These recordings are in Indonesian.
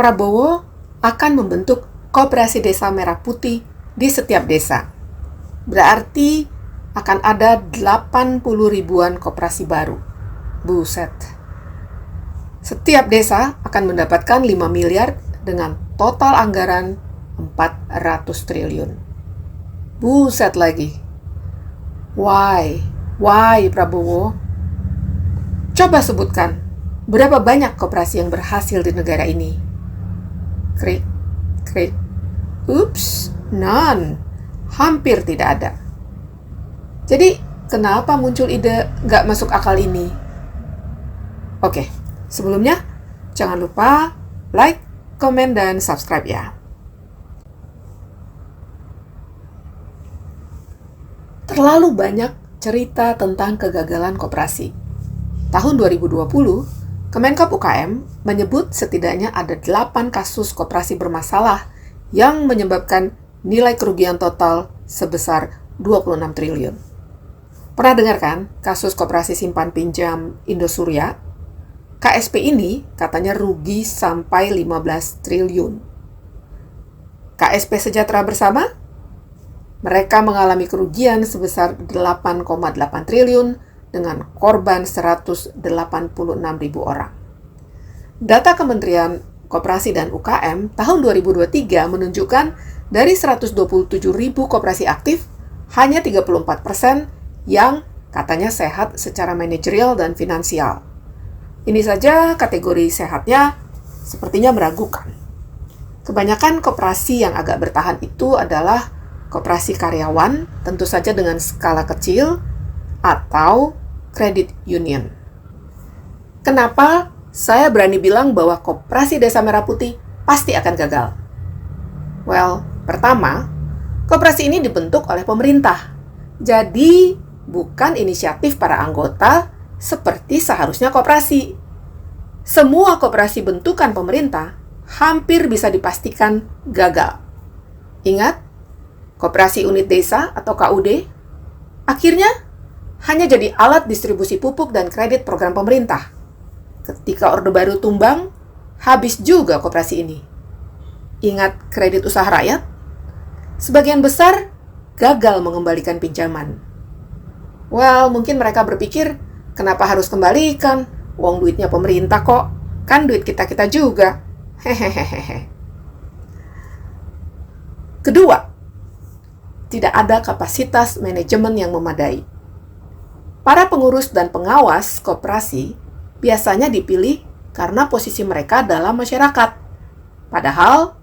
Prabowo akan membentuk Koperasi Desa Merah Putih di setiap desa. Berarti akan ada 80 ribuan koperasi baru. Buset. Setiap desa akan mendapatkan 5 miliar dengan total anggaran 400 triliun. Buset lagi. Why? Why, Prabowo? Coba sebutkan, berapa banyak koperasi yang berhasil di negara ini? Krik, krik. Ups, none. Hampir tidak ada. Jadi, kenapa muncul ide nggak masuk akal ini? Oke, sebelumnya, jangan lupa like, komen, dan subscribe ya. Terlalu banyak cerita tentang kegagalan koperasi. Tahun 2020, Kemenkop UKM menyebut setidaknya ada 8 kasus koperasi bermasalah yang menyebabkan nilai kerugian total sebesar 26 triliun. Pernah dengar kan kasus koperasi simpan pinjam Indosuria? KSP ini katanya rugi sampai 15 triliun. KSP Sejahtera Bersama? Mereka mengalami kerugian sebesar 8,8 triliun dengan korban 186 ribu orang. Data Kementerian Koperasi dan UKM tahun 2023 menunjukkan dari 127 ribu koperasi aktif, hanya 34% yang katanya sehat secara manajerial dan finansial. Ini saja kategori sehatnya sepertinya meragukan. Kebanyakan koperasi yang agak bertahan itu adalah koperasi karyawan, tentu saja dengan skala kecil, atau credit union. Kenapa saya berani bilang bahwa Koperasi Desa Merah Putih pasti akan gagal? Well, pertama, koperasi ini dibentuk oleh pemerintah. Jadi, bukan inisiatif para anggota seperti seharusnya koperasi. Semua koperasi bentukan pemerintah hampir bisa dipastikan gagal. Ingat, koperasi unit desa atau KUD akhirnya hanya jadi alat distribusi pupuk dan kredit program pemerintah. Ketika Orde Baru tumbang, habis juga koperasi ini. Ingat kredit usaha rakyat? Sebagian besar gagal mengembalikan pinjaman. Well, mungkin mereka berpikir, kenapa harus kembalikan? Uang duitnya pemerintah kok, kan duit kita-kita juga. Hehehehe. Kedua, tidak ada kapasitas manajemen yang memadai. Para pengurus dan pengawas koperasi biasanya dipilih karena posisi mereka dalam masyarakat. Padahal,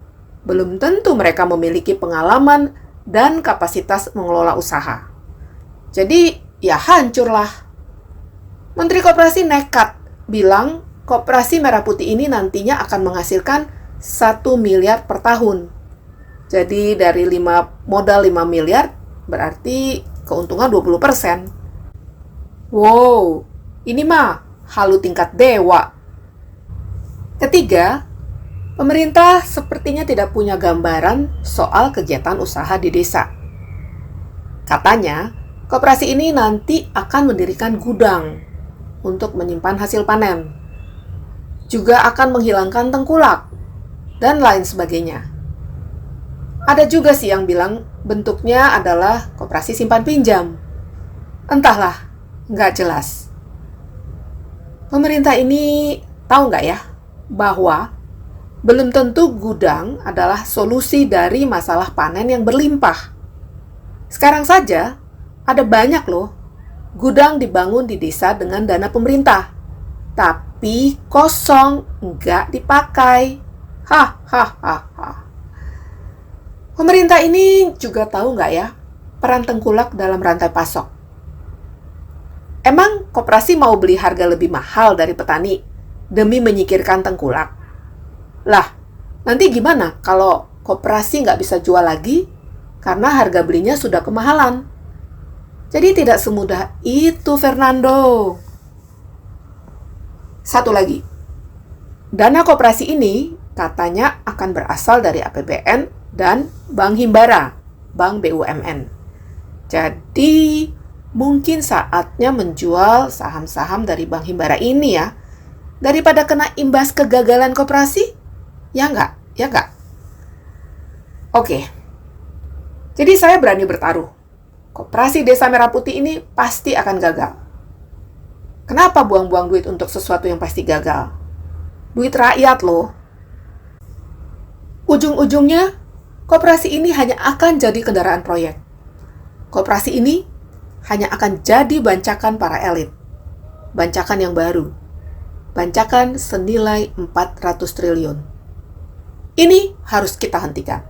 belum tentu mereka memiliki pengalaman dan kapasitas mengelola usaha. Jadi, ya hancurlah. Menteri Koperasi nekat bilang Koperasi Merah Putih ini nantinya akan menghasilkan 1 miliar per tahun. Jadi dari modal 5 miliar berarti keuntungan 20%. Wow, ini mah halu tingkat dewa. Ketiga, pemerintah sepertinya tidak punya gambaran soal kegiatan usaha di desa. Katanya, koperasi ini nanti akan mendirikan gudang untuk menyimpan hasil panen. Juga akan menghilangkan tengkulak, dan lain sebagainya. Ada juga sih yang bilang bentuknya adalah koperasi simpan pinjam. Entahlah, nggak jelas. Pemerintah ini tahu nggak ya bahwa belum tentu gudang adalah solusi dari masalah panen yang berlimpah. Sekarang saja ada banyak loh gudang dibangun di desa dengan dana pemerintah, tapi kosong, nggak dipakai. Hahaha. Pemerintah ini juga tahu nggak ya peran tengkulak dalam rantai pasok? Emang koperasi mau beli harga lebih mahal dari petani demi menyingkirkan tengkulak? Lah, nanti gimana kalau koperasi nggak bisa jual lagi karena harga belinya sudah kemahalan? Jadi tidak semudah itu, Fernando. Satu lagi, dana koperasi ini katanya akan berasal dari APBN dan Bank Himbara, Bank BUMN. Jadi, mungkin saatnya menjual saham-saham dari Bank Himbara ini ya, daripada kena imbas kegagalan koperasi. Ya nggak? Ya nggak? Oke. Jadi saya berani bertaruh. Koperasi Desa Merah Putih ini pasti akan gagal. Kenapa buang-buang duit untuk sesuatu yang pasti gagal? Duit rakyat loh. Ujung-ujungnya, koperasi ini hanya akan jadi kendaraan proyek. Koperasi ini hanya akan jadi bancakan para elit. Bancakan yang baru. Bancakan senilai 400 triliun. Ini harus kita hentikan.